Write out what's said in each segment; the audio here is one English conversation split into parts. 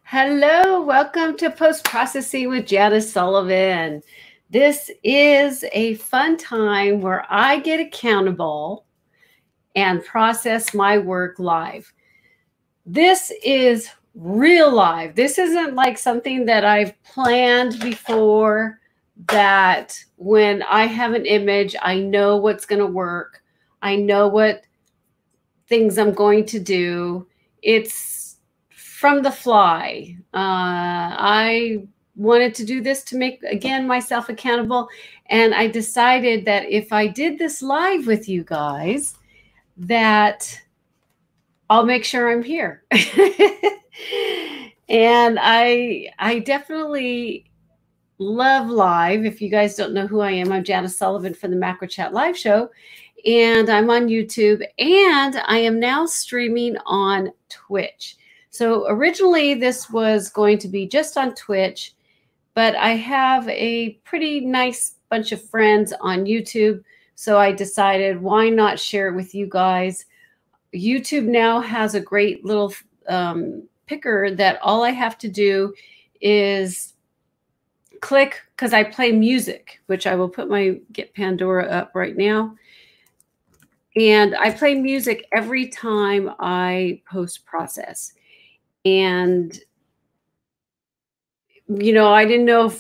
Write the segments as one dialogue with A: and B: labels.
A: Hello, welcome to Post-Processing with Janice Sullivan. This is a fun time where I get accountable and process my work live. This is real live. This isn't like something that I've planned before, that when I have an image, I know what's going to work. I know what things I'm going to do. It's from the fly. I wanted to do this to make, again, myself accountable. And I decided that if I did this live with you guys, that I'll make sure I'm here. And I definitely love live. If you guys don't know who I am, I'm Janice Sullivan from the Macro Chat Live Show. And I'm on YouTube. And I am now streaming on Twitch. So originally this was going to be just on Twitch, but I have a pretty nice bunch of friends on YouTube. So I decided, why not share it with you guys? YouTube now has a great little picker that all I have to do is click, because I play music, which I will put my Get Pandora up right now. And I play music every time I post-process. And, you know, I didn't know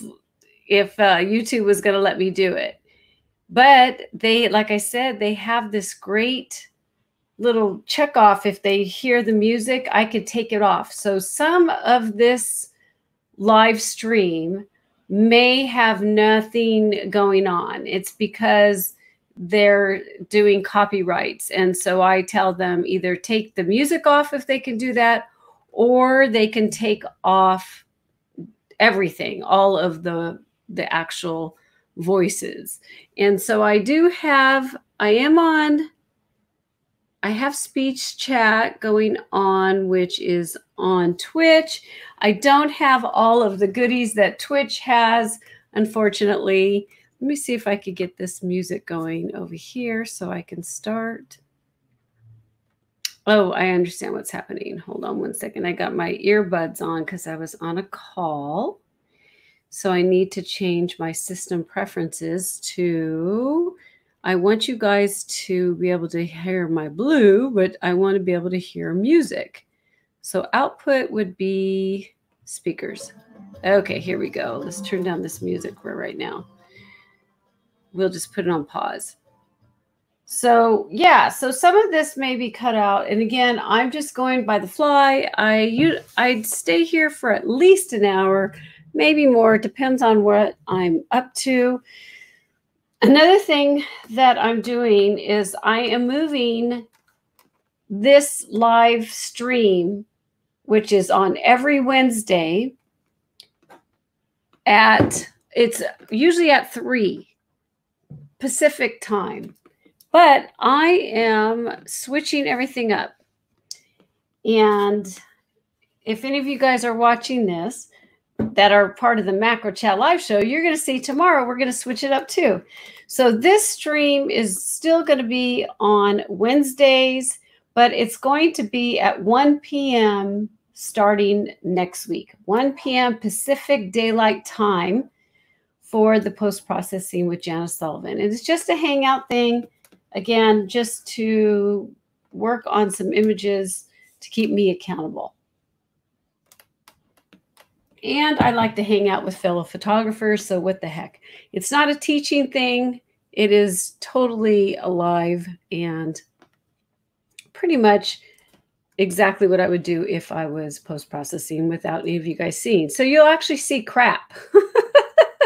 A: if YouTube was going to let me do it. But they, like I said, they have this great little check off. If they hear the music, I could take it off. So some of this live stream may have nothing going on. It's because they're doing copyrights. And so I tell them either take the music off if they can do that, or they can take off everything, all of the actual voices. And so I have speech chat going on, which is on Twitch. I don't have all of the goodies that Twitch has, unfortunately. Let me see if I could get this music going over here so I can start. Oh, I understand what's happening. Hold on one second. I got my earbuds on because I was on a call. So I need to change my system preferences to, I want you guys to be able to hear my blue, but I want to be able to hear music. So output would be speakers. Okay, here we go. Let's turn down this music for right now. We'll just put it on pause. So yeah, so some of this may be cut out. And again, I'm just going by the fly. I'd stay here for at least an hour, maybe more. It depends on what I'm up to. Another thing that I'm doing is I am moving this live stream, which is on every Wednesday it's usually at 3 Pacific time. But I am switching everything up. And if any of you guys are watching this that are part of the Macro Chat Live Show, you're going to see tomorrow we're going to switch it up too. So this stream is still going to be on Wednesdays, but it's going to be at 1 p.m. starting next week. 1 p.m. Pacific Daylight Time for the Post-Processing with Janice Sullivan. And it's just a hangout thing. Again, just to work on some images to keep me accountable. And I like to hang out with fellow photographers, so what the heck. It's not a teaching thing. It is totally alive and pretty much exactly what I would do if I was post-processing without any of you guys seeing. So you'll actually see crap.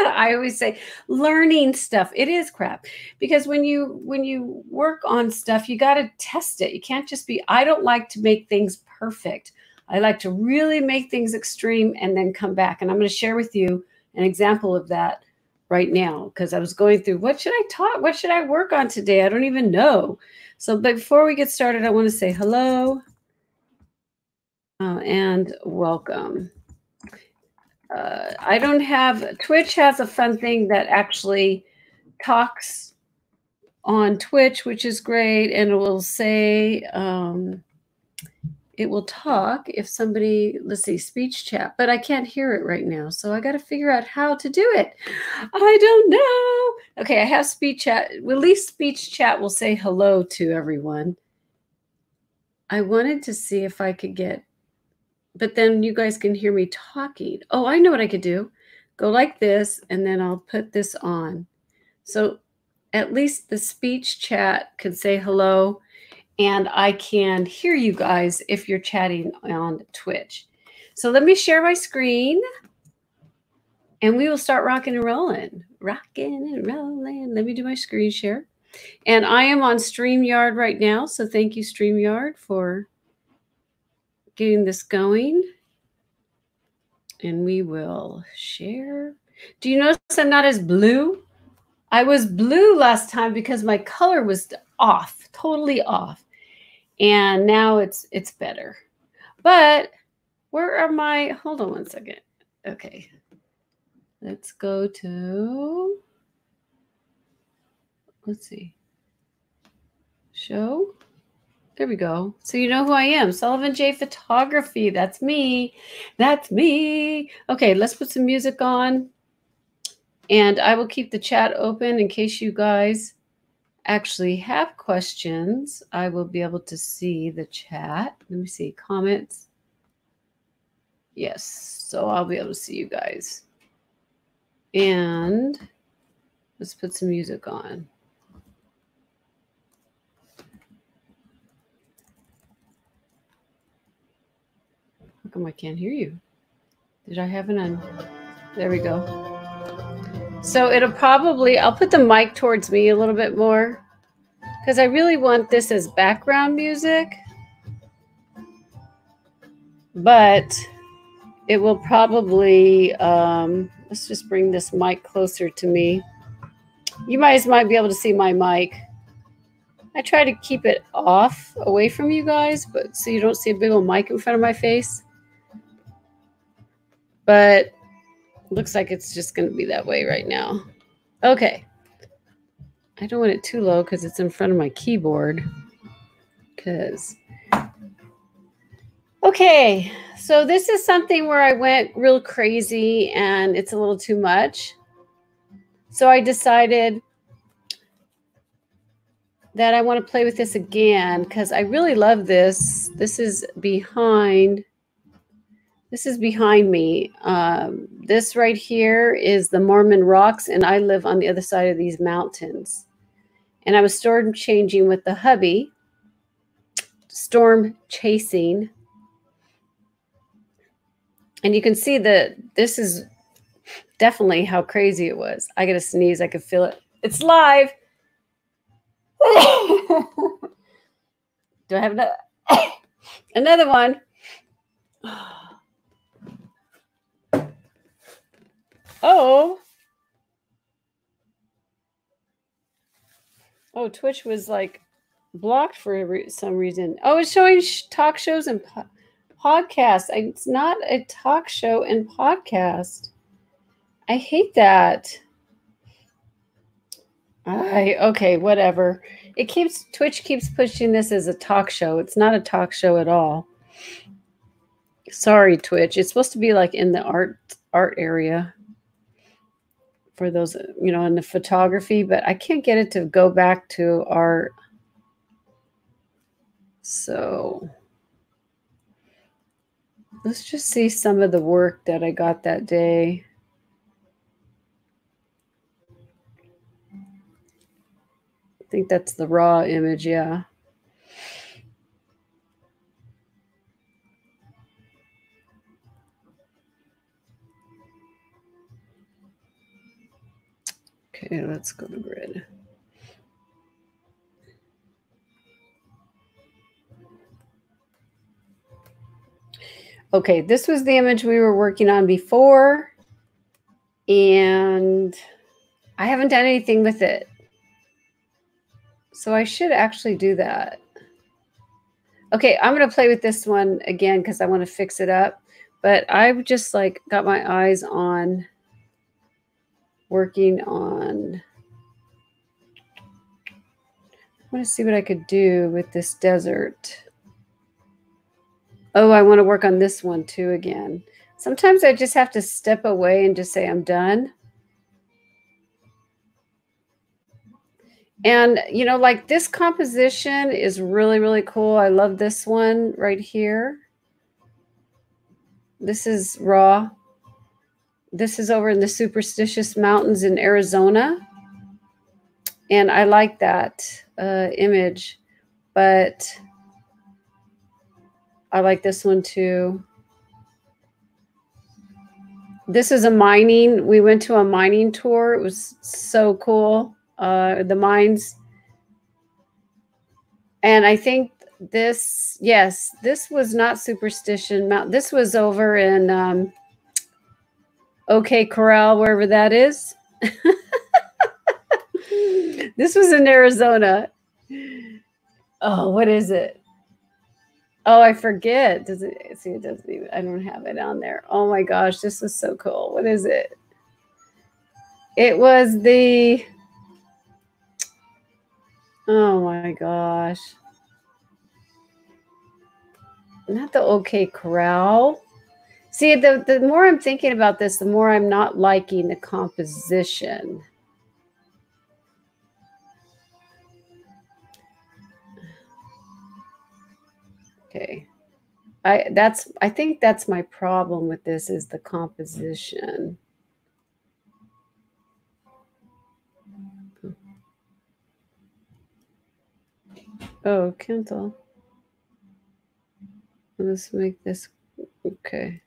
A: I always say learning stuff. It is crap, because when you work on stuff, you got to test it. You can't just be, I don't like to make things perfect. I like to really make things extreme and then come back. And I'm going to share with you an example of that right now, because I was going through, what should I talk? What should I work on today? I don't even know. So before we get started, I want to say hello and welcome. I don't have, Twitch has a fun thing that actually talks on Twitch, which is great. And it will say, it will talk if somebody, let's see, speech chat, but I can't hear it right now. So I got to figure out how to do it. I don't know. Okay, I have speech chat. Well, at least speech chat will say hello to everyone. I wanted to see if I could get, but then you guys can hear me talking. Oh, I know what I could do. Go like this, and then I'll put this on. So at least the speech chat could say hello, and I can hear you guys if you're chatting on Twitch. So let me share my screen, and we will start rocking and rolling. Rocking and rolling. Let me do my screen share. And I am on StreamYard right now, so thank you, StreamYard, for getting this going. And we will share. Do you notice I'm not as blue? I was blue last time because my color was off, totally off. And now it's better. But where are my, hold on one second. Okay. Let's go to, let's see. Show. There we go. So you know who I am. Sullivan J Photography. That's me. That's me. Okay, let's put some music on. And I will keep the chat open in case you guys actually have questions. I will be able to see the chat. Let me see. Comments. Yes. So I'll be able to see you guys. And let's put some music on. How come I can't hear you? Did I have it on? There we go. So it'll probably, I'll put the mic towards me a little bit more because I really want this as background music. But it will probably, let's just bring this mic closer to me. You guys might be able to see my mic. I try to keep it off away from you guys, but so you don't see a big old mic in front of my face. But it looks like it's just going to be that way right now. Okay. I don't want it too low because it's in front of my keyboard. Okay, so this is something where I went real crazy and it's a little too much. So I decided that I want to play with this again because I really love this. This is behind me. This right here is the Mormon Rocks, and I live on the other side of these mountains. And I was storm changing with the hubby, storm chasing. And you can see that this is definitely how crazy it was. I got to sneeze. I could feel it. It's live. Do I have another one? Oh, Twitch was like blocked for some reason. Oh, it's showing talk shows and podcasts. It's not a talk show and podcast. I hate that. Okay, whatever. Twitch keeps pushing this as a talk show. It's not a talk show at all. Sorry, Twitch. It's supposed to be like in the art area for those, in the photography, but I can't get it to go back to art. So let's just see some of the work that I got that day. I think that's the raw image, yeah. Okay, let's go to grid. Okay, this was the image we were working on before, and I haven't done anything with it. So I should actually do that. Okay, I'm going to play with this one again because I want to fix it up. But I've just got my eyes on working on. I want to see what I could do with this desert. Oh, I want to work on this one too again. Sometimes I just have to step away and just say I'm done. And, you know, like this composition is really, really cool. I love this one right here. This is raw. This is over in the Superstitious Mountains in Arizona. And I like that image, but I like this one too. This is a mining. We went to a mining tour. It was so cool. The mines. And I think this, yes, this was not Superstition Mountain. This was over in OK Corral, wherever that is. This was in Arizona. Oh, what is it? Oh, I forget. Does it see? It doesn't even. I don't have it on there. Oh my gosh, this is so cool. What is it? It was the. Oh my gosh. Not the OK Corral. See, the more I'm thinking about this, the more I'm not liking the composition. Okay. I think that's my problem with this is the composition. Oh, Kindle. Let's make this okay.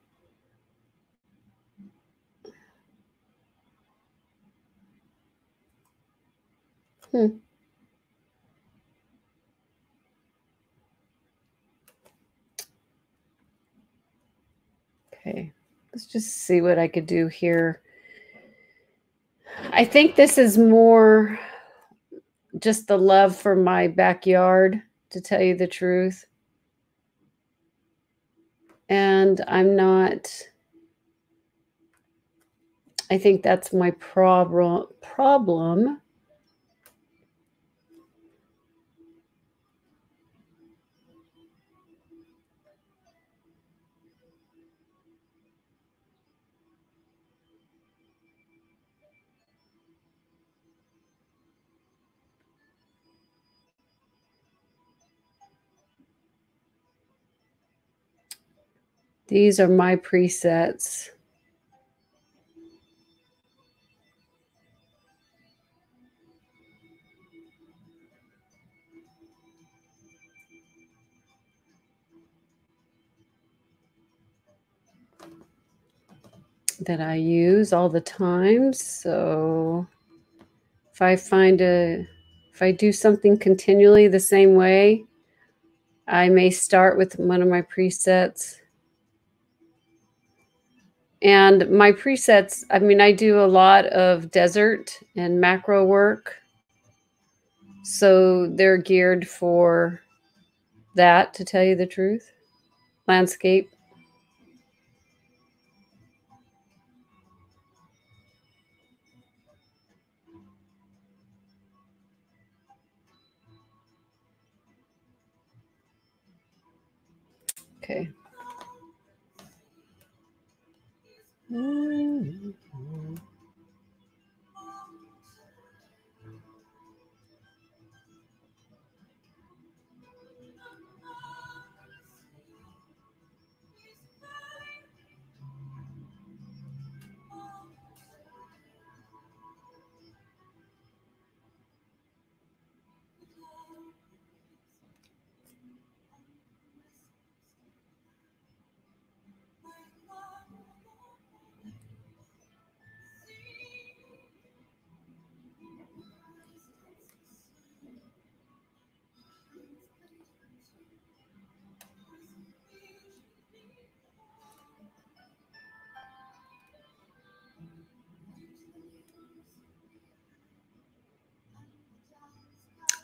A: Okay, let's just see what I could do here. I think this is more just the love for my backyard, to tell you the truth. And I'm not, I think that's my problem. These are my presets. That I use all the time. So if I do something continually the same way, I may start with one of my presets. And my presets, I mean, I do a lot of desert and macro work. So they're geared for that, to tell you the truth. Landscape. Okay.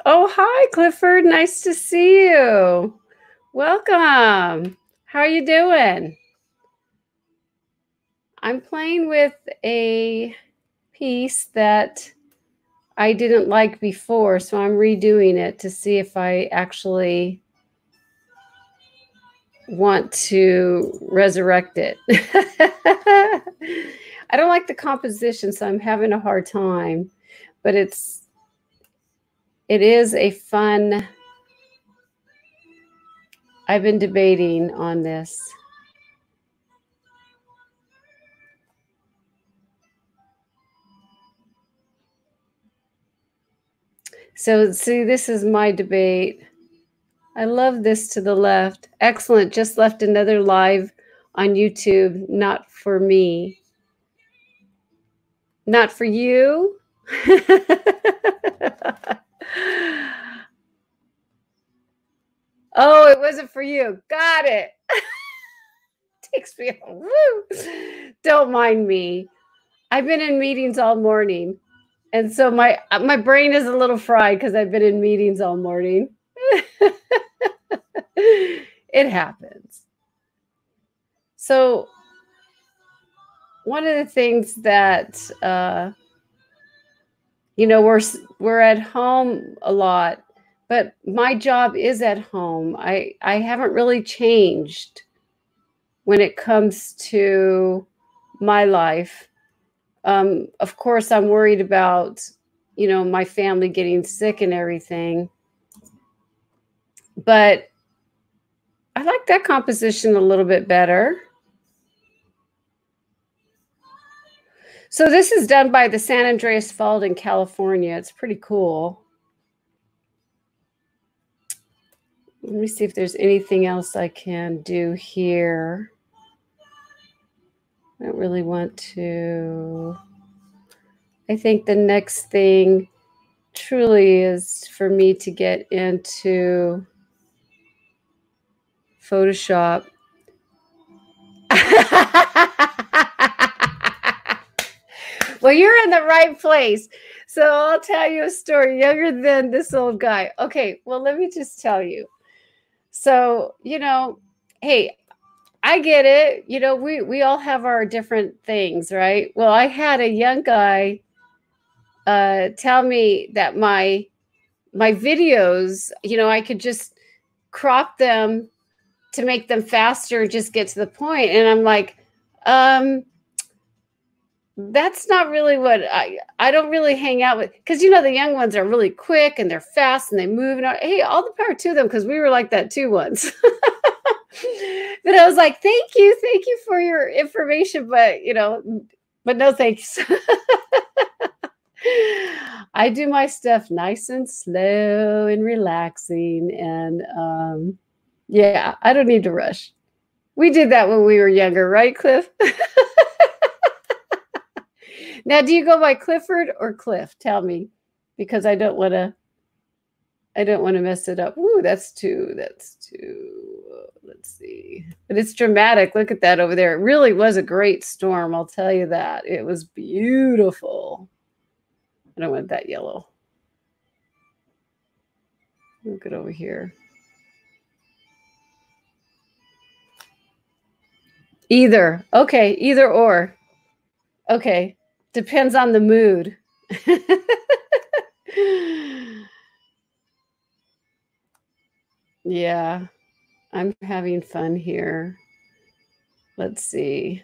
A: Oh, hi, Clifford. Nice to see you. Welcome. How are you doing? I'm playing with a piece that I didn't like before, so I'm redoing it to see if I actually want to resurrect it. I don't like the composition, so I'm having a hard time, but it is a fun. I've been debating on this. So see, this is my debate. I love this to the left. Excellent. Just left another live on YouTube. Not for me. Not for you. Oh, it wasn't for you. Got it. Takes me. Woo. Don't mind me. I've been in meetings all morning. And so my brain is a little fried because I've been in meetings all morning. It happens. So one of the things that we're at home a lot, but my job is at home. I haven't really changed when it comes to my life. Of course, I'm worried about, my family getting sick and everything. But I like that composition a little bit better. So this is done by the San Andreas Fault in California. It's pretty cool. Let me see if there's anything else I can do here. I don't really want to. I think the next thing truly is for me to get into Photoshop. Well, you're in the right place. So I'll tell you a story younger than this old guy. Okay, well, let me just tell you. So, hey, I get it. We all have our different things, right? Well, I had a young guy tell me that my videos, I could just crop them to make them faster, just get to the point. And I'm like, that's not really what I don't really hang out with, because the young ones are really quick and they're fast and they move. And hey, all the power to them, because we were like that too once. But I was like, thank you for your information, but but no thanks. I do my stuff nice and slow and relaxing, and yeah, I don't need to rush. We did that when we were younger, right, Cliff? Now, do you go by Clifford or Cliff? Tell me, because I don't want to mess it up. Ooh, that's two. Let's see. But it's dramatic. Look at that over there. It really was a great storm, I'll tell you that. It was beautiful. I don't want that yellow. Look at over here. Either. Okay, either or. Okay. Depends on the mood. Yeah, I'm having fun here. Let's see.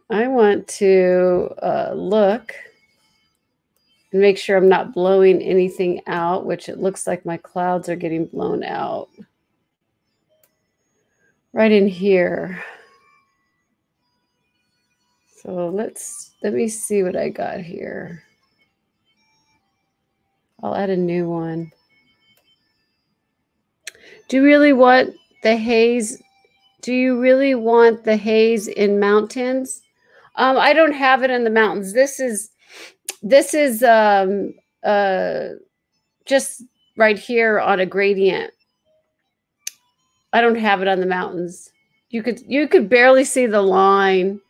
A: I want to look and make sure I'm not blowing anything out, which it looks like my clouds are getting blown out. Right in here. So let me see what I got here. I'll add a new one. Do you really want the haze? Do you really want the haze in mountains? I don't have it in the mountains. This is just right here on a gradient. I don't have it on the mountains. You could barely see the line.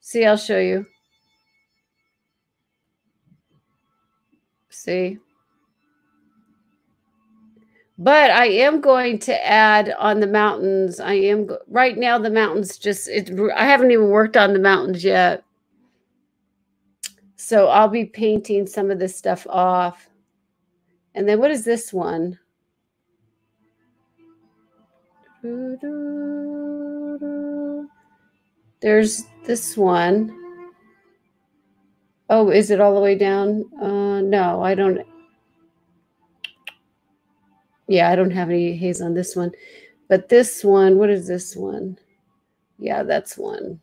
A: See, I'll show you. See? But I am going to add on the mountains. Right now the mountains I haven't even worked on the mountains yet. So I'll be painting some of this stuff off. And then what is this one? There's this one. Oh, is it all the way down? No, I don't. Yeah, I don't have any haze on this one. But this one, what is this one? Yeah, that's one.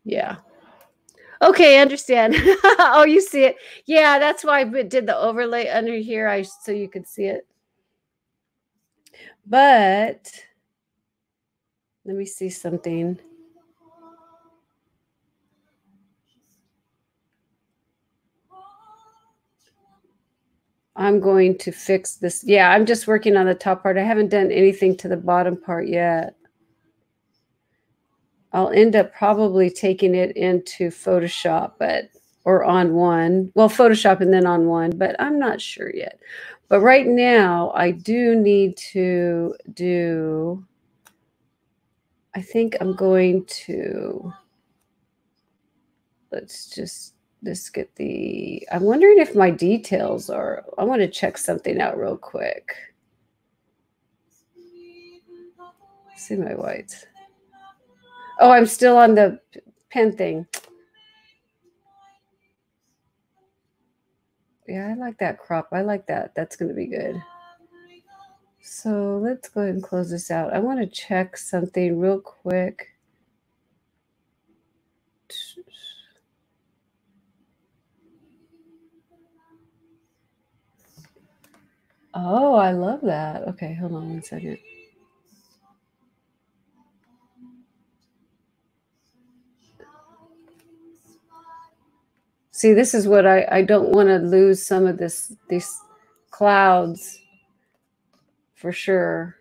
A: Yeah. Okay, I understand. Oh, you see it. Yeah, that's why I did the overlay under here, so you could see it. But let me see something. I'm going to fix this. Yeah, I'm just working on the top part. I haven't done anything to the bottom part yet. I'll end up probably taking it into Photoshop, or on one. Well, Photoshop and then on one, but I'm not sure yet. But right now, I do need to do, I think I'm going to, let's get the, I'm wondering if my details are, I want to check something out real quick. See my whites. Oh, I'm still on the pen thing. Yeah, I like that crop. I like that. That's going to be good. So let's go ahead and close this out. I want to check something real quick. Oh, I love that. Okay, hold on one second. See, this is what I don't want to lose some of these clouds for sure.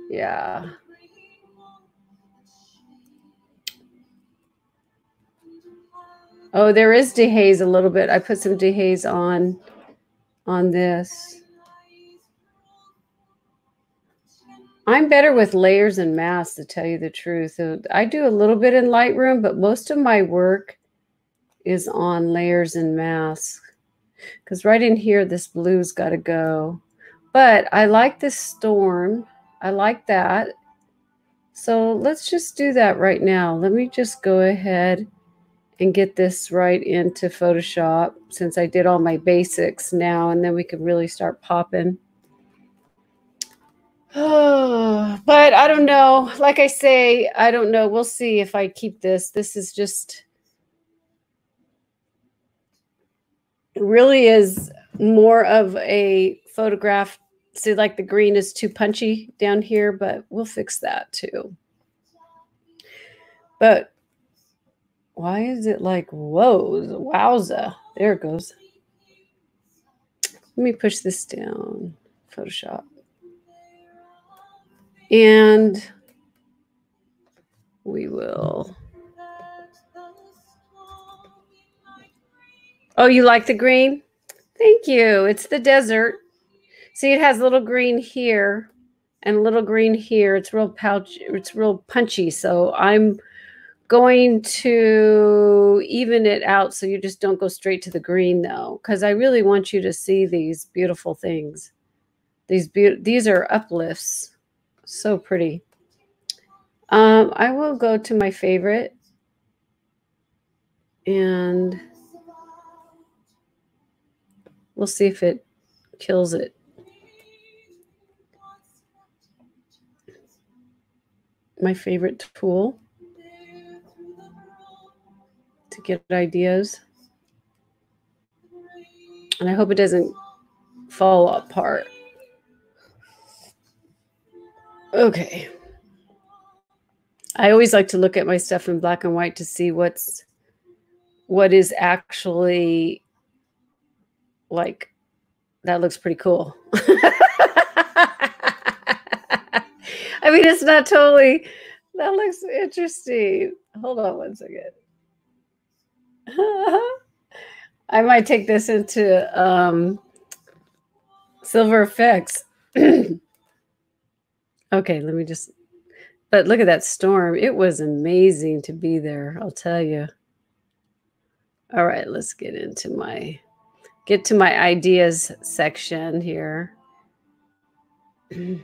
A: Yeah. Oh, there is dehaze a little bit. I put some dehaze on this. I'm better with layers and masks, to tell you the truth. I do a little bit in Lightroom, but most of my work is on layers and masks. Because right in here, this blue's got to go. But I like this storm. I like that. So let's just do that right now. Let me just go ahead and get this right into Photoshop, since I did all my basics now, and then we can really start popping. Oh, but I don't know. Like I say, I don't know. We'll see if I keep this. This is just, really is more of a photograph. See, like the green is too punchy down here, but we'll fix that too. But why is it like, whoa, wowza. There it goes. Let me push this down, Photoshop. And we will. Oh, you like the green? Thank you. It's the desert. See, it has a little green here and a little green here. It's real it's real punchy. So I'm going to even it out so you just don't go straight to the green, though, because I really want you to see these beautiful things. These are uplifts. So pretty. I will go to my favorite, and we'll see if it kills it. My favorite tool to get ideas. And I hope it doesn't fall apart. Okay. I always like to look at my stuff in black and white to see what is actually like. That looks pretty cool. I mean, it's not totally, that looks interesting. Hold on one second. I might take this into Silver Effects. Okay, let me just, but look at that storm. It was amazing to be there, I'll tell you. All right, let's get to my ideas section here. Okay.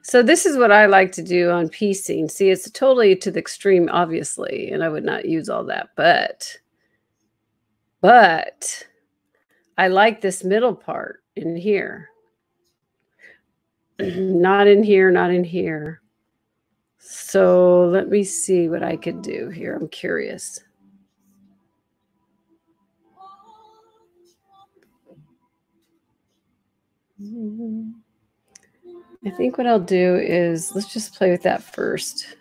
A: So this is what I like to do on piecing. See, it's totally to the extreme, obviously, and I would not use all that, but I like this middle part in here. Not in here, not in here. So let me see what I could do here. I'm curious. I think what I'll do is let's just play with that first.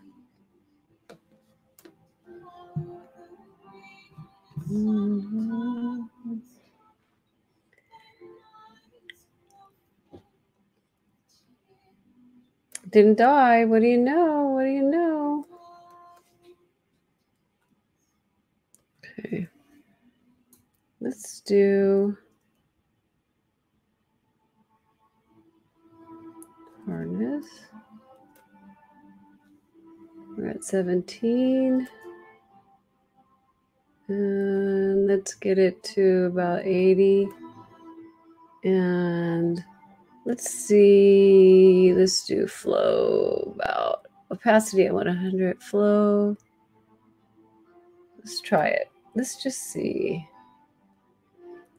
A: Didn't die. What do you know? What do you know? Okay. Let's do hardness. We're at 17. And let's get it to about 80. And let's see. Let's do flow about opacity at 100. Flow. Let's try it. Let's just see.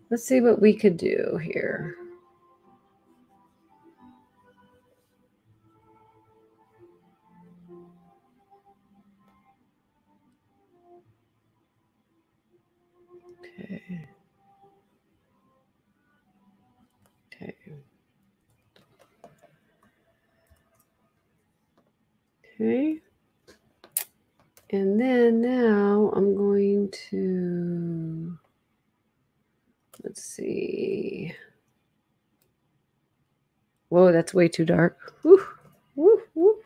A: Let's see what we could do here. Okay. Okay. Okay. And then now I'm going to, let's see. Whoa, that's way too dark. Woo, woo, woo.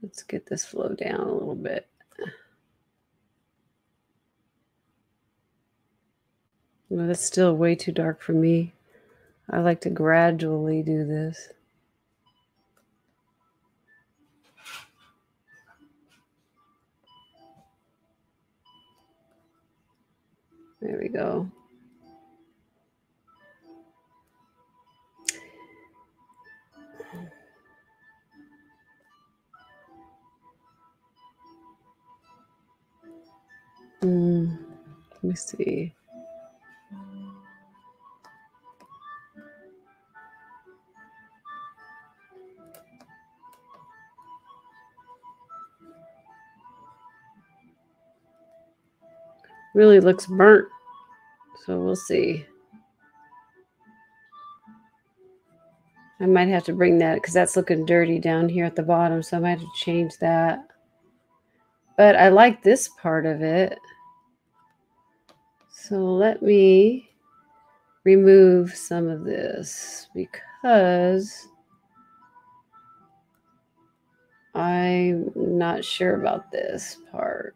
A: Let's get this flow down a little bit. No, that's still way too dark for me. I like to gradually do this. There we go. Let me see. Really looks burnt, so we'll see. I might have to bring that because that's looking dirty down here at the bottom, so I might have to change that. But I like this part of it. So let me remove some of this because I'm not sure about this part.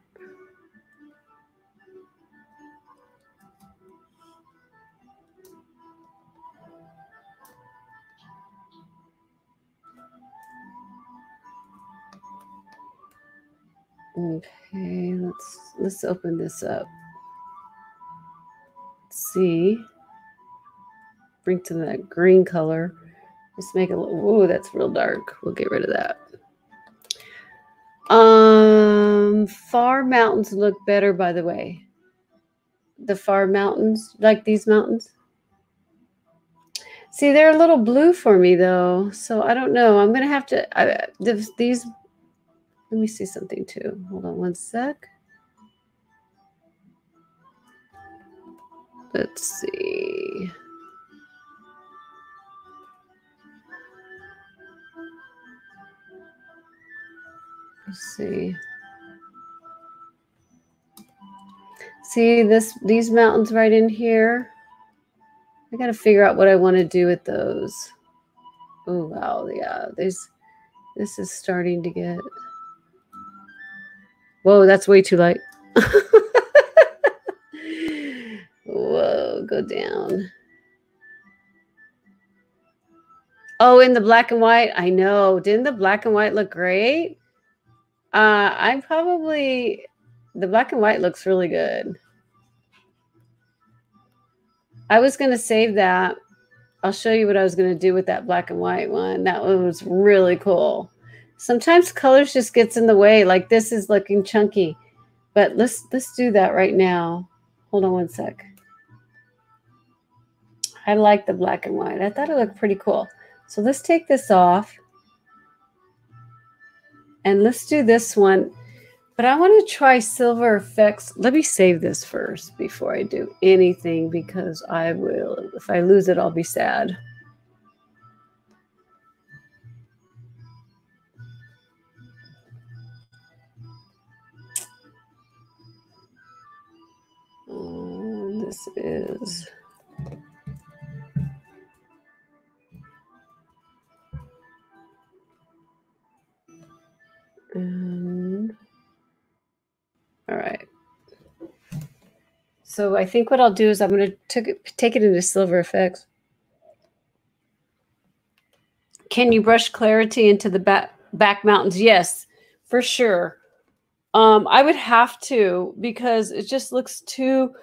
A: Okay, let's open this up. Let's see. Bring to that green color. Just make it a little, whoa, that's real dark. We'll get rid of that. Far mountains look better, by the way. The far mountains, like these mountains. See, they're a little blue for me though, so I don't know. I'm gonna have to. These. Let me see something too. Hold on one sec. Let's see. Let's see. See these mountains right in here? I got to figure out what I want to do with those. Oh, wow. Yeah, this is starting to get... Whoa, that's way too light. Whoa, go down. Oh, in the black and white? I know. Didn't the black and white look great? I'm probably, the black and white looks really good. I was going to save that. I'll show you what I was going to do with that black and white one. That one was really cool. Sometimes colors just gets in the way. Like this is looking chunky, but let's do that right now. Hold on one sec. I like the black and white. I thought it looked pretty cool. So let's take this off and let's do this one. But I want to try silver effects. Let me save this first before I do anything because I will, if I lose it, I'll be sad. This is... all right. So I think what I'll do is I'm going to take it into silver effects. Can you brush clarity into the back mountains? Yes, for sure. I would have to because it just looks too.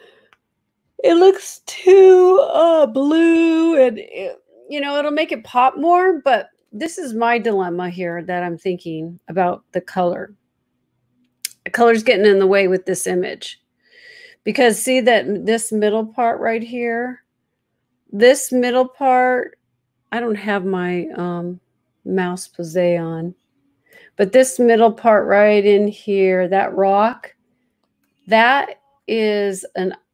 A: It looks too blue, and you know it'll make it pop more. But this is my dilemma here that I'm thinking about the color. The color's getting in the way with this image. Because see that this middle part right here, this middle part, I don't have my mouse posé on, but this middle part right in here, that rock, that is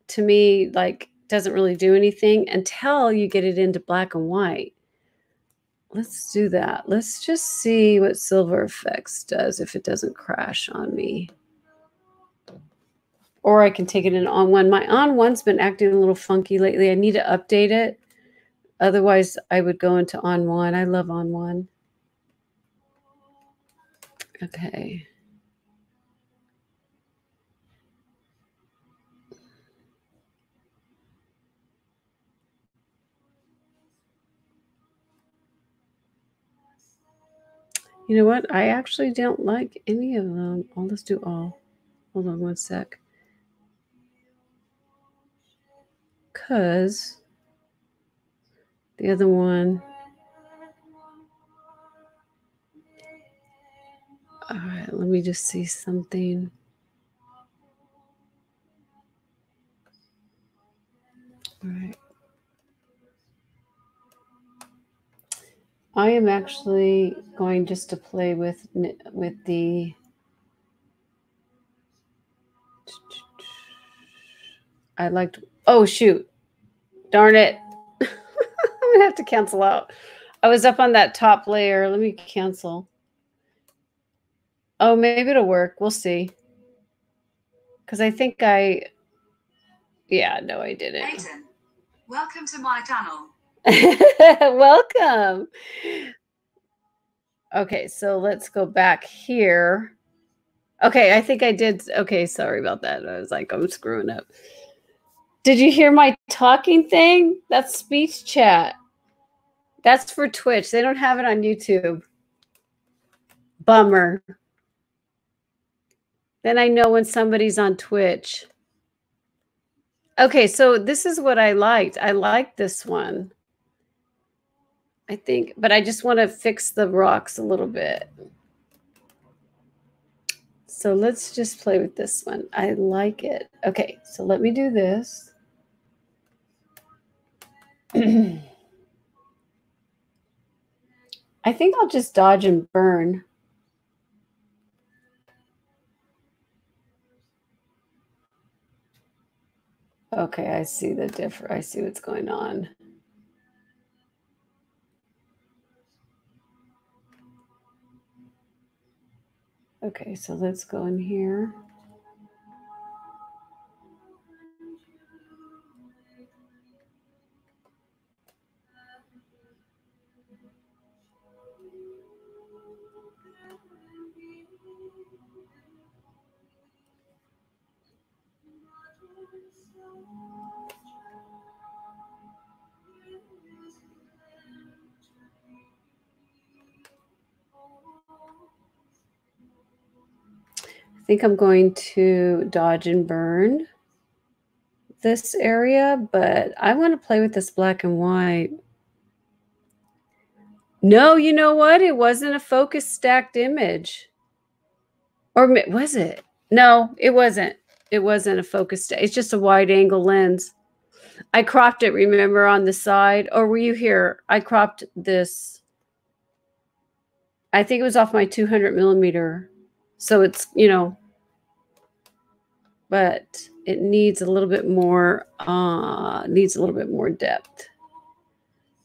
A: to me, like, doesn't really do anything until you get it into black and white. Let's do that. Let's just see what Silver Effects does if it doesn't crash on me. Or I can take it in on one. My on one's been acting a little funky lately. I need to update it. Otherwise, I would go into on one. I love on one. Okay. You know what? I actually don't like any of them. Let's do all. Hold on one sec. Because the other one. All right, let me just see something. All right. I am actually going just to play with the. I liked. Oh shoot! Darn it! I'm gonna have to cancel out. I was up on that top layer. Let me cancel. Oh, maybe it'll work. We'll see. Because I think yeah, no, I didn't.
B: Aiden, welcome to my channel.
A: Welcome. Okay, so let's go back here. Okay, I think I did. Okay, sorry about that. I was like, I'm screwing up. Did you hear my talking thing? That's speech chat. That's for Twitch. They don't have it on YouTube. Bummer. Then I know when somebody's on Twitch. Okay, so this is what I liked. I like this one. I think, but I just want to fix the rocks a little bit. So let's just play with this one. I like it. Okay, so let me do this. I think I'll just dodge and burn. Okay, I see the difference. I see what's going on. Okay, so let's go in here. think I'm going to dodge and burn this area, but I want to play with this black and white. No, you know what? It wasn't a focus stacked image. Or was it? No, it wasn't. It wasn't a focus. It's just a wide angle lens. I cropped it, remember, on the side. Or were you here? I cropped this. I think it was off my 200 millimeter. So it's, you know, but it needs a little bit more, depth.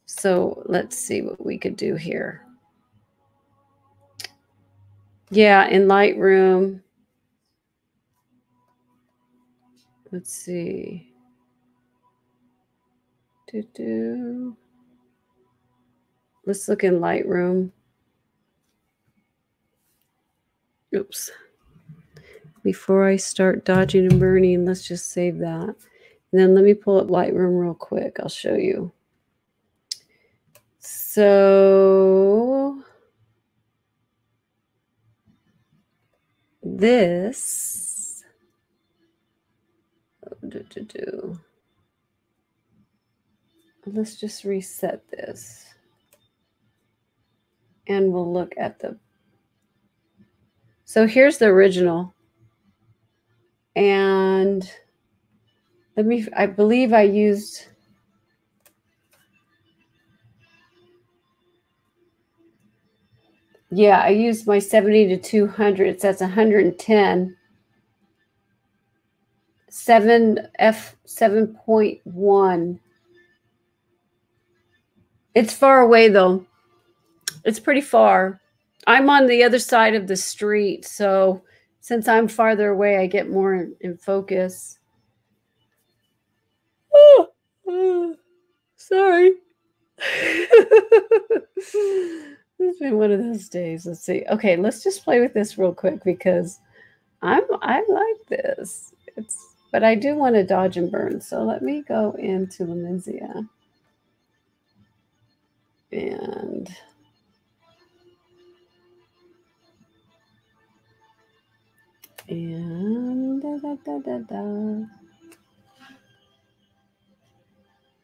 A: So let's see what we could do here. Yeah, in Lightroom. Let's see. Let's look in Lightroom. Oops. Before I start dodging and burning, let's just save that. And then let me pull up Lightroom real quick. I'll show you. So this, let's just reset this. And we'll look at the, so here's the original. And I believe I used, yeah, I used my 70 to 200. That's 110. 7f7.1. It's far away though. It's pretty far. I'm on the other side of the street, so since I'm farther away, I get more in focus. Oh, sorry. It's been one of those days. Let's see. Okay, let's just play with this real quick because I like this. But I do want to dodge and burn. So let me go into Lumenzia and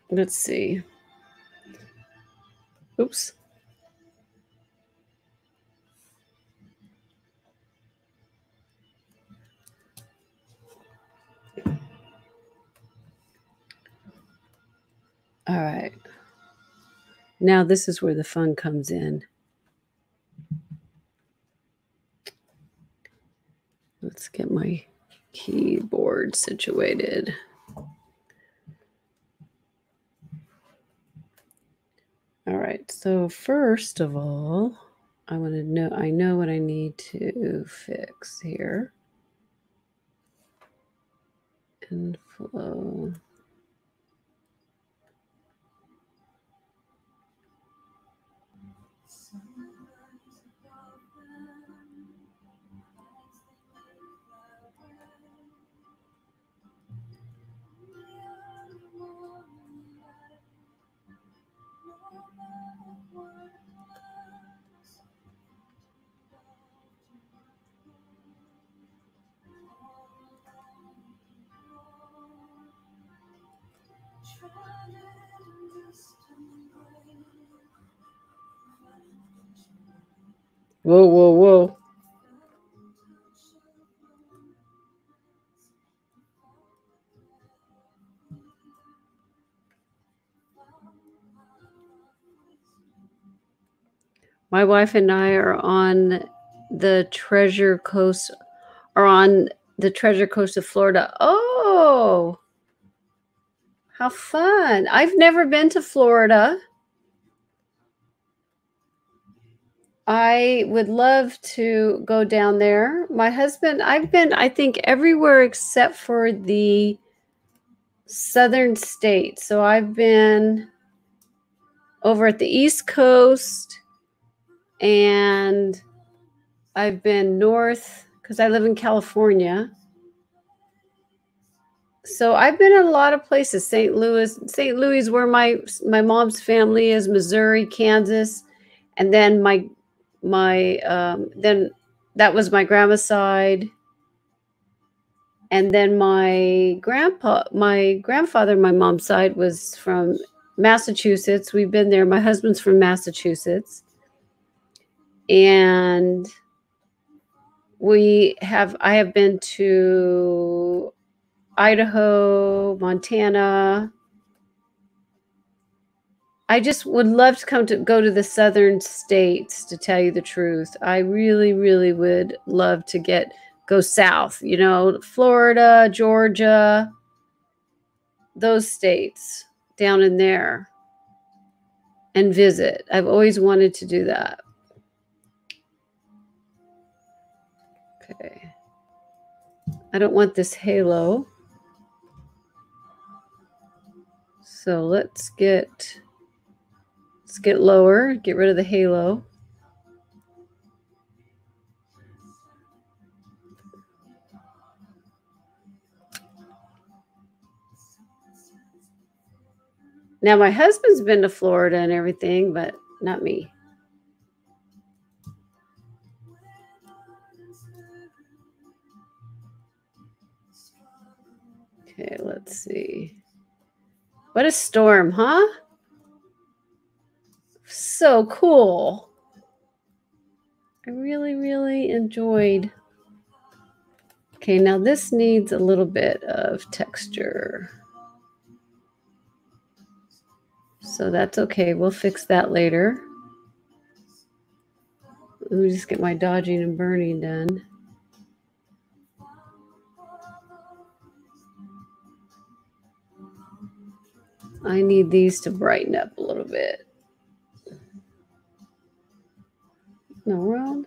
A: let's see. Oops. All right. Now this is where the fun comes in. Let's get my keyboard situated. All right, so first of all, I know what I need to fix here. And flow. Whoa, whoa, whoa. My wife and I are on the Treasure Coast, of Florida. Oh, how fun. I've never been to Florida. I would love to go down there. My husband, I've been, I think, everywhere except for the southern states. So I've been over at the East Coast, and I've been north because I live in California. So I've been in a lot of places. St. Louis is where my mom's family is, Missouri, Kansas, and then then that was my grandma's side. And then my grandfather, my mom's side, was from Massachusetts. We've been there. My husband's from Massachusetts. And I have been to Idaho, Montana. I just would love to go to the southern states, to tell you the truth. I really, really would love to go south, you know, Florida, Georgia, those states down in there and visit. I've always wanted to do that. Okay. I don't want this halo. So let's get lower, get rid of the halo. Now, my husband's been to Florida and everything, but not me. Okay, let's see. What a storm, huh? So cool. I really, really enjoyed. Okay, now this needs a little bit of texture. So that's okay. We'll fix that later. Let me just get my dodging and burning done. I need these to brighten up a little bit. No, wrong.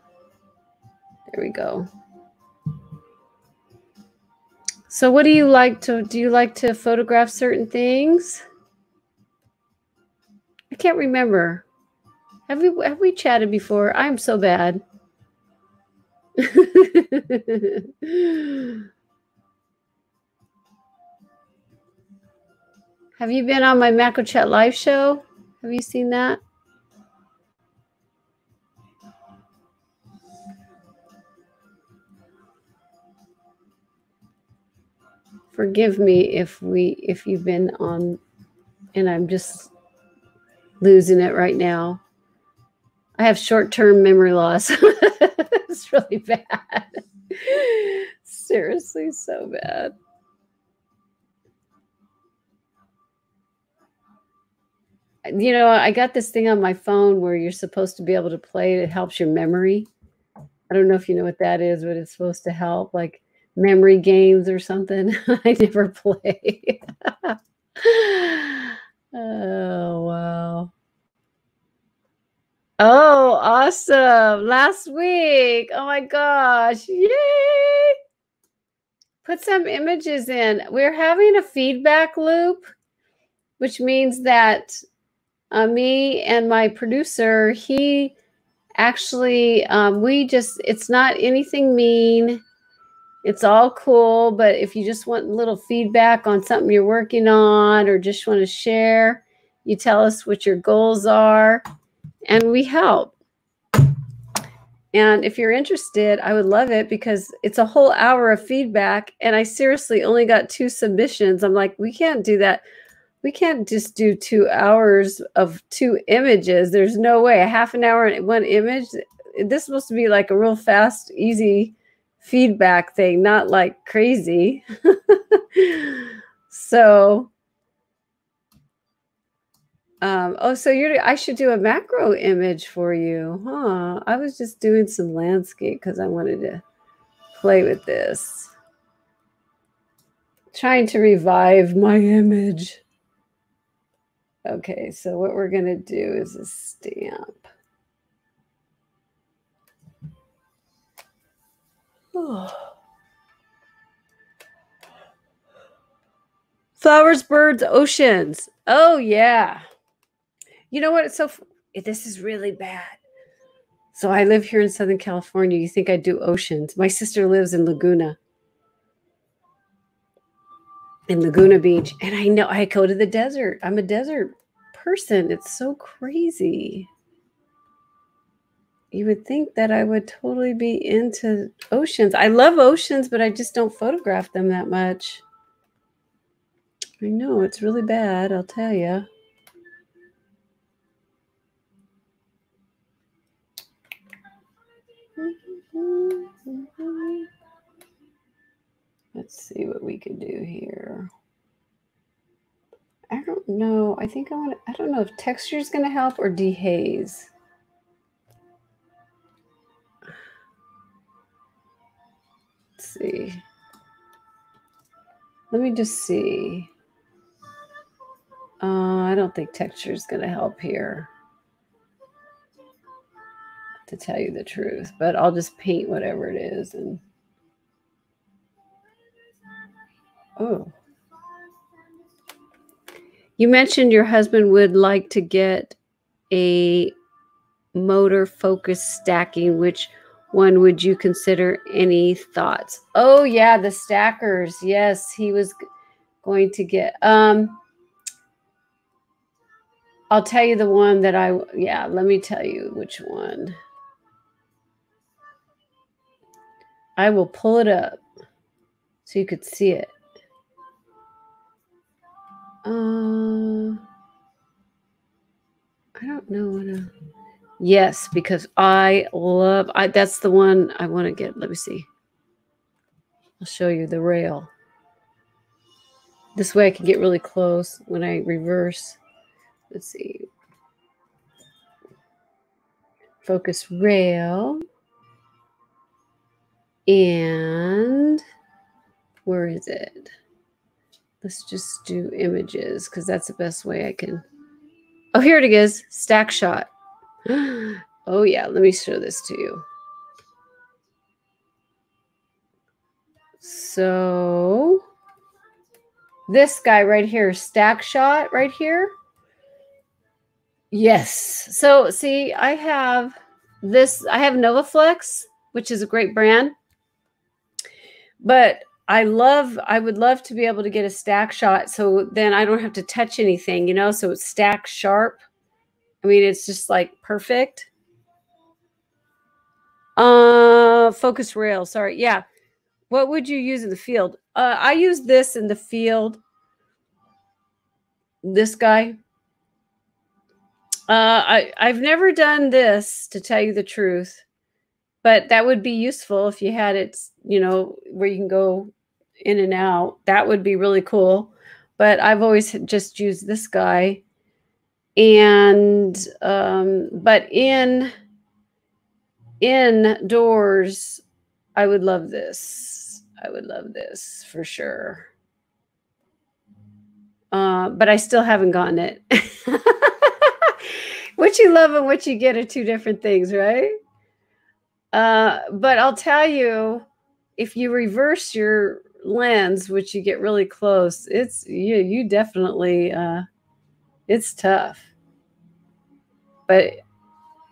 A: There we go. So what do you like to photograph certain things? I can't remember. Have we chatted before? I'm so bad. Have you been on my Macro Chat live show? Have you seen that? Forgive me if you've been on and I'm just losing it right now. I have short-term memory loss. It's really bad. Seriously, so bad. You know, I got this thing on my phone where you're supposed to be able to play it. It helps your memory. I don't know if you know what that is, but it's supposed to help, like memory games or something. I never play. Oh, wow. Oh, awesome. Last week. Oh my gosh. Yay. Put some images in. We're having a feedback loop, which means that me and my producer, he actually, it's not anything mean. It's all cool. But if you just want a little feedback on something you're working on or just want to share, you tell us what your goals are and we help. And if you're interested, I would love it because it's a whole hour of feedback. And I seriously only got 2 submissions. I'm like, we can't do that. We can't just do 2 hours of 2 images. There's no way. A half an hour and 1 image. This is supposed to be like a real fast, easy feedback thing, not like crazy. So, so I should do a macro image for you, huh? I was just doing some landscape because I wanted to play with this. Trying to revive my image. Okay, so what we're going to do is a stamp. Oh. Flowers, birds, oceans. Oh, yeah. You know what? This is really bad. So I live here in Southern California. You think I do oceans. My sister lives in Laguna Beach. And I know I go to the desert. I'm a desert person. It's so crazy. You would think that I would totally be into oceans. I love oceans, but I just don't photograph them that much. I know, it's really bad, I'll tell you. Let's see what we can do here. I don't know. I think I don't know if texture is going to help or dehaze. Let's see. Let me just see. I don't think texture is going to help here, to tell you the truth. But I'll just paint whatever it is. And oh. You mentioned your husband would like to get a motor focus stacking. Which one would you consider? Any thoughts? Oh yeah, the stackers. Yes, he was going to get. I'll tell you the one that let me tell you which one. I will pull it up so you could see it. I don't know yes, because that's the one I want to get. Let me see. I'll show you the rail. This way I can get really close when I reverse. Let's see. Focus rail. And where is it? Let's just do images because that's the best way I can. Oh, here it is. Stack shot. Oh, yeah. Let me show this to you. So this guy right here, stack shot right here. Yes. So see, I have this. I have NovaFlex, which is a great brand. But I would love to be able to get a stack shot so then I don't have to touch anything, you know, so it's stack sharp. I mean, it's just like perfect. Focus rail, sorry. Yeah. What would you use in the field? I use this in the field. This guy. I've never done this, to tell you the truth, but that would be useful if you had it, you know, where you can go in and out. That would be really cool. But I've always just used this guy. And but indoors, I would love this. I would love this for sure. But I still haven't gotten it. What you love and what you get are two different things, right? But I'll tell you, if you reverse your lens, which you get really close, you definitely it's tough. But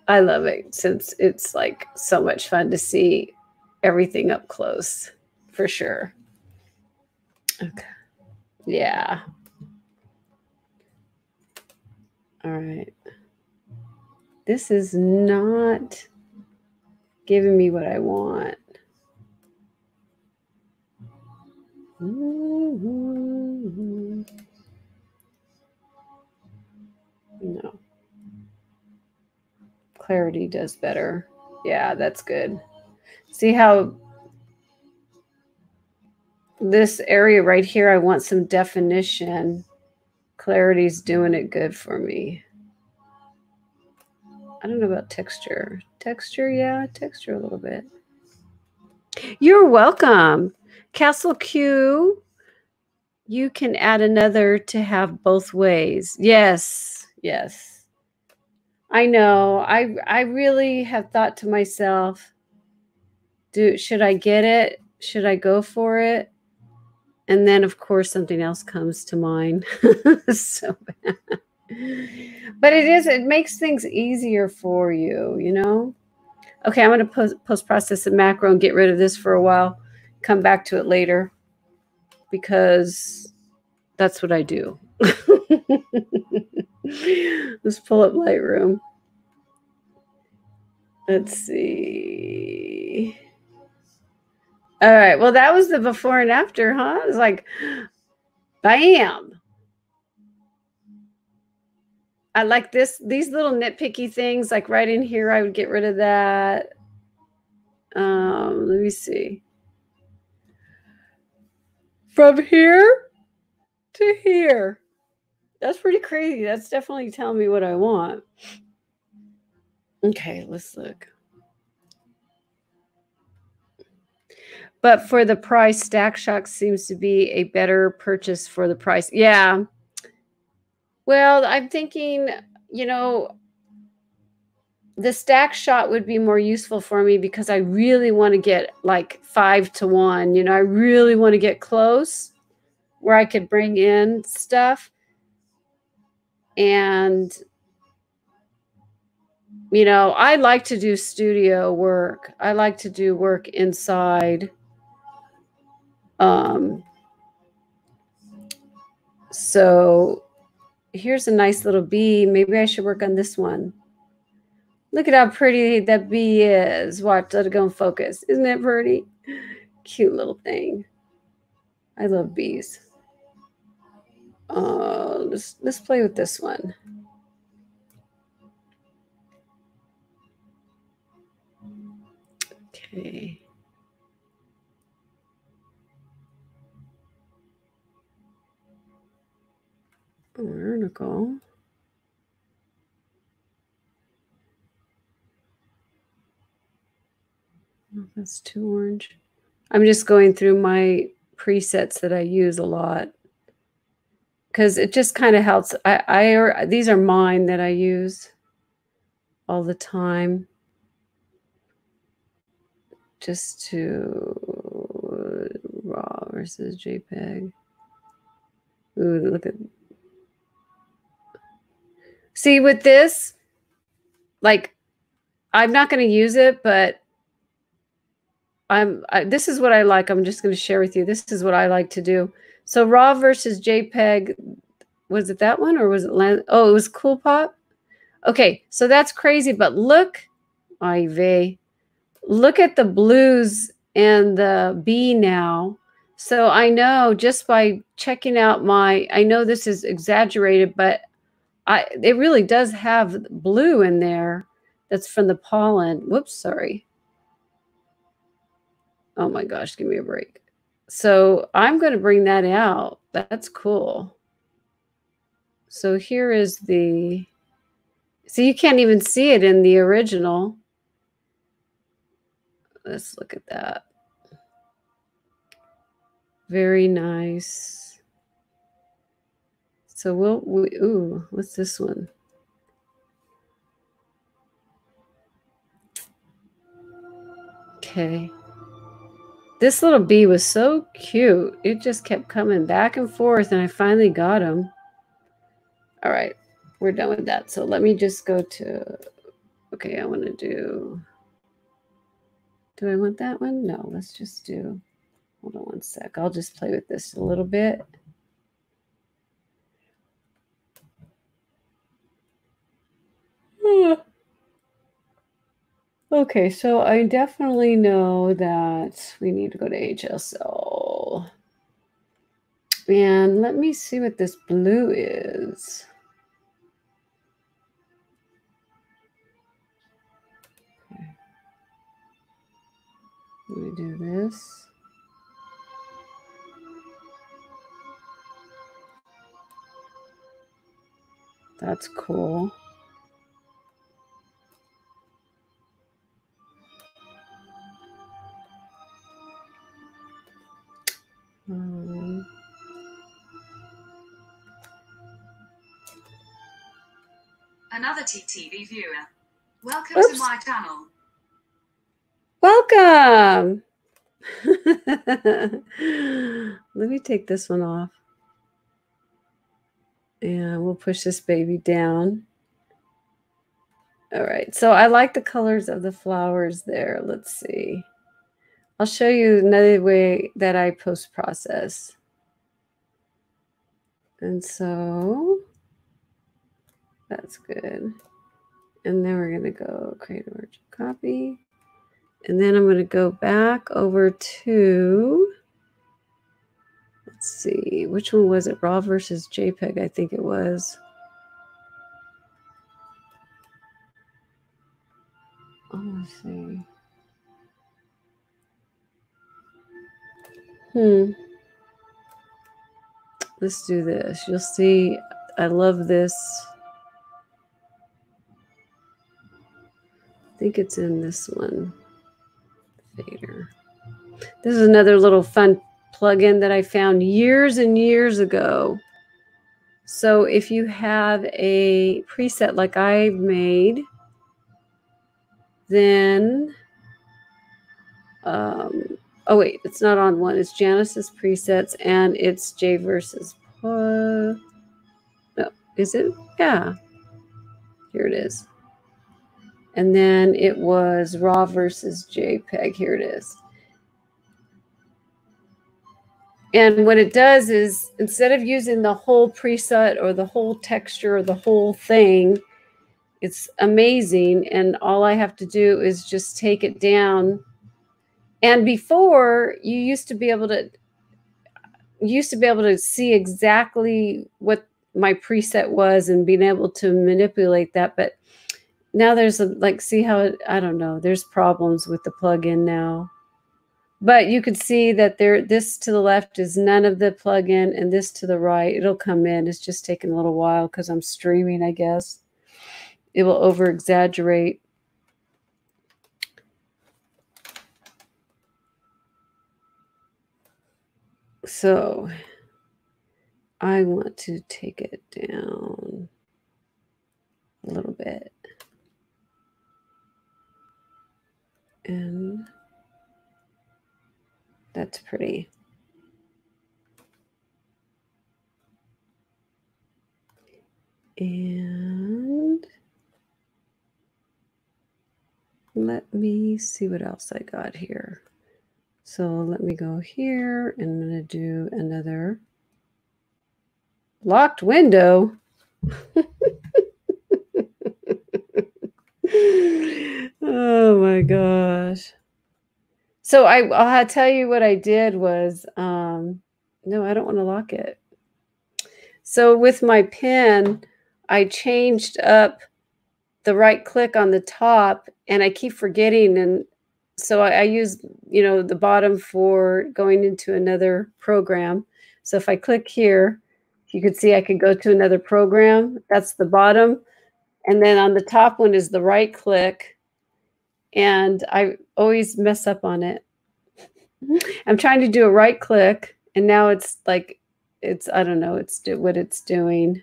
A: I love it since it's like so much fun to see everything up close, for sure. Okay. Yeah. All right. This is not giving me what I want. No. Clarity does better. Yeah, that's good. See how this area right here, I want some definition. Clarity's doing it good for me. I don't know about texture. Texture, yeah, texture a little bit. You're welcome. Castle Q, you can add another to have both ways. Yes, yes. I know. I really have thought to myself, should I get it? Should I go for it? And then, of course, something else comes to mind. So bad. But it makes things easier for you, you know? Okay, I'm going to post-process the macro and get rid of this for a while. Come back to it later because that's what I do. Let's pull up Lightroom. Let's see. All right. Well, that was the before and after, huh? It was like, bam. I like these little nitpicky things, like right in here, I would get rid of that. Let me see. From here to here. That's pretty crazy. That's definitely telling me what I want. Okay, let's look. But for the price, Stack Shock seems to be a better purchase for the price. Yeah. Well, I'm thinking, you know, the stack shot would be more useful for me because I really want to get like 5:1. You know, I really want to get close where I could bring in stuff. And, you know, I like to do studio work. I like to do work inside. So here's a nice little bee. Maybe I should work on this one. Look at how pretty that bee is. Watch, let it go and focus. Isn't it pretty? Cute little thing. I love bees. Let's play with this one. Okay. Article. Oh, that's too orange. I'm just going through my presets that I use a lot because it just kind of helps. These are mine that I use all the time. Just to raw versus JPEG. Ooh, look at. See, with this, like, I'm not going to use it, but this is what I like. I'm just going to share with you. This is what I like to do. So raw versus JPEG, was it that one or was it? Oh, it was Cool Pop. Okay, so that's crazy. But look, Ivy, look at the blues and the B now. So I know just by checking out I know this is exaggerated, but it really does have blue in there. That's from the pollen. Whoops, sorry. Oh my gosh, give me a break. So I'm going to bring that out. That's cool. So here is so you can't even see it in the original. Let's look at that. Very nice. So ooh, what's this one? Okay. This little bee was so cute. It just kept coming back and forth, and I finally got him. All right, we're done with that. So let me just go to, okay, I want to do I want that one? No, let's just do, hold on one sec. I'll just play with this a little bit. Okay, so I definitely know that we need to go to HSL. And let me see what this blue is. Okay. Let me do this. That's cool.
B: Another TTV viewer. Welcome to my channel.
A: Welcome. Let me take this one off. And we'll push this baby down. All right. So I like the colors of the flowers there. Let's see. I'll show you another way that I post-process. And so that's good. And then we're going to go create original copy. And then I'm going to go back over to, let's see, which one was it? RAW versus JPEG, I think it was. Oh, let's see. Let's do this. You'll see, I love this. I think it's in this one. Fader. This is another little fun plugin that I found years and years ago. So if you have a preset like I made, then, oh wait, it's not on one. It's Janice's presets and it's J versus, no, is it? Yeah, here it is. And then it was RAW versus JPEG. Here it is. And what it does is, instead of using the whole preset or the whole texture or the whole thing, it's amazing. And all I have to do is just take it down. And before, you used to be able to see exactly what my preset was and being able to manipulate that. But now there's see how I don't know, there's problems with the plugin now. But you could see that this to the left is none of the plugin, and this to the right, it'll come in. It's just taking a little while because I'm streaming, I guess. It will over-exaggerate. So I want to take it down a little bit. And that's pretty. And let me see what else I got here. So let me go here, and I'm going to do another locked window. Oh my gosh. So I'll tell you what I did was, no, I don't want to lock it. So with my pen, I changed up the right click on the top, and I keep forgetting. And so I use, the bottom for going into another program. So if I click here, you could see I could go to another program. That's the bottom. And then on the top one is the right click. And I always mess up on it. I'm trying to do a right click, and now it's like, I don't know, what it's doing.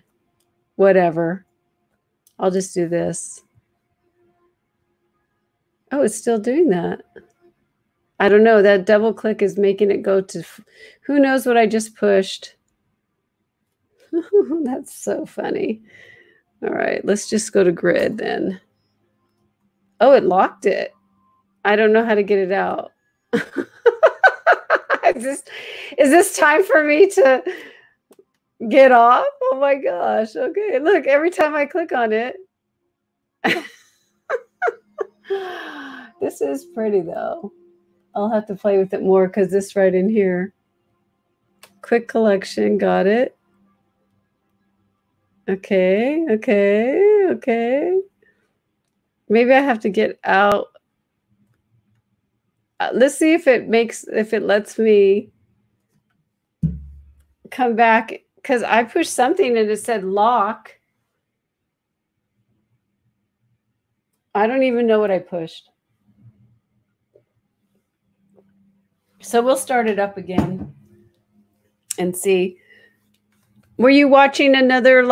A: Whatever. I'll just do this. Oh, it's still doing that. I don't know. That double click is making it go to, who knows what I just pushed. That's so funny. All right, let's just go to grid then. Oh, it locked it. I don't know how to get it out. Is this time for me to get off? Oh my gosh. Okay, look, every time I click on it. This is pretty though. I'll have to play with it more because this right in here. Quick collection, got it. Okay. Maybe I have to get out. Let's see if it lets me come back, because I pushed something and it said lock. I don't even know what I pushed. So we'll start it up again and see. Were you watching another,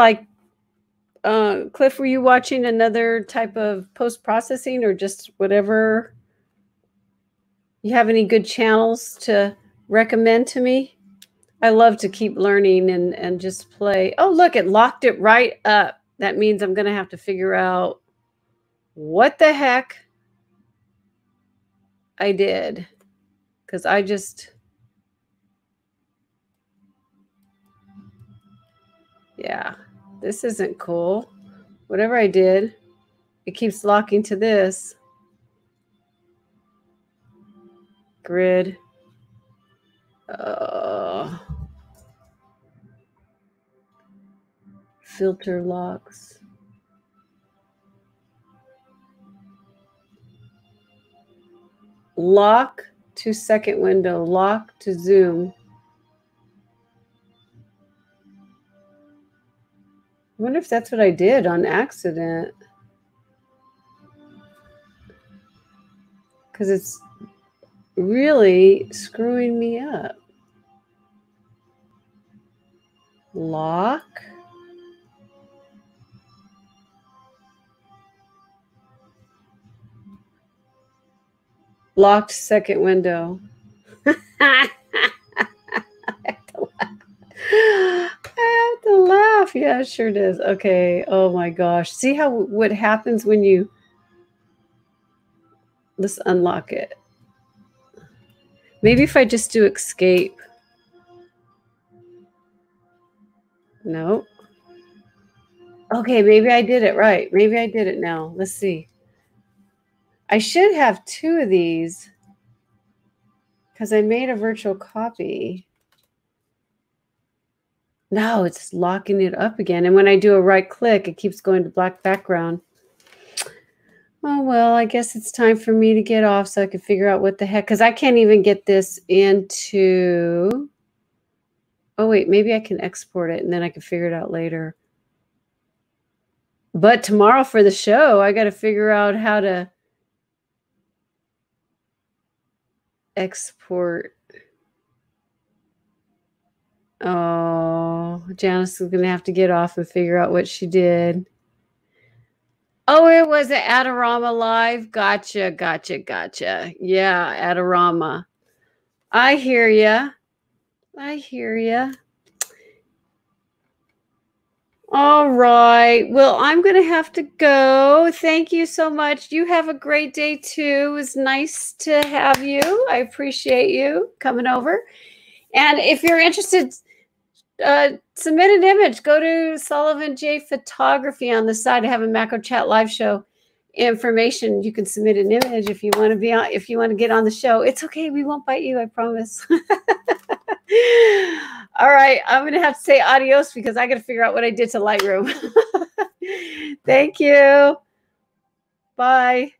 A: Cliff, were you watching another type of post-processing or just whatever? You have any good channels to recommend to me? I love to keep learning and just play. Oh, look, it locked it right up. That means I'm going to have to figure out what the heck I did. Because yeah, this isn't cool. Whatever I did. It keeps locking to this. Grid. Filter locks. Lock to second window. Lock to zoom. I wonder if that's what I did on accident. Because it's really screwing me up. Lock. Locked second window. I have to laugh. Yeah, it sure does. Okay. Oh my gosh. See how what happens when you... Let's unlock it. Maybe if I just do escape. No. Okay, maybe I did it right. Maybe I did it now. Let's see. I should have 2 of these because I made a virtual copy. No, it's locking it up again. And when I do a right click, it keeps going to black background. Oh, well, I guess it's time for me to get off so I can figure out what the heck, because I can't even get this into... Oh, wait, maybe I can export it and then I can figure it out later. But tomorrow for the show, I got to figure out how to export. Oh, Janice is going to have to get off and figure out what she did. Oh, it was an Adorama Live. Gotcha, gotcha, gotcha. Yeah, Adorama. I hear ya. I hear ya. All right. Well, I'm going to have to go. Thank you so much. You have a great day, too. It was nice to have you. I appreciate you coming over. And if you're interested... submit an image. Go to Sullivan J Photography on the side. I have a Macro Chat live show information. You can submit an image if you want to be on, if you want to get on the show. It's okay. We won't bite you. I promise. All right. I'm going to have to say adios because I got to figure out what I did to Lightroom. Thank you. Bye.